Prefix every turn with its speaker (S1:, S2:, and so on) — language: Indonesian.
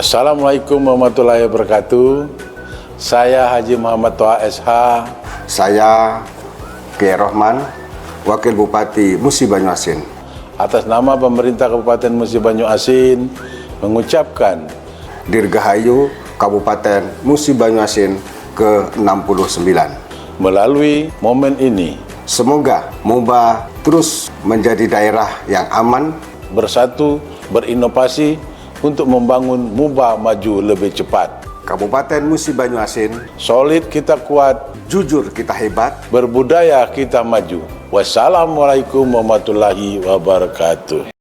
S1: Assalamualaikum warahmatullahi wabarakatuh. Saya Haji Muhammad Toha SH.
S2: Saya Kiai Rohman, Wakil Bupati Musi Banyuasin.
S1: Atas nama pemerintah Kabupaten Musi Banyuasin mengucapkan
S2: Dirgahayu Kabupaten Musi Banyuasin ke-69.
S1: Melalui momen ini,
S2: semoga Muba terus menjadi daerah yang aman,
S1: bersatu, berinovasi untuk membangun Muba maju lebih cepat.
S2: Kabupaten Musi Banyuasin,
S1: Solid kita kuat,
S2: jujur kita hebat,
S1: berbudaya kita maju. Wassalamualaikum warahmatullahi wabarakatuh.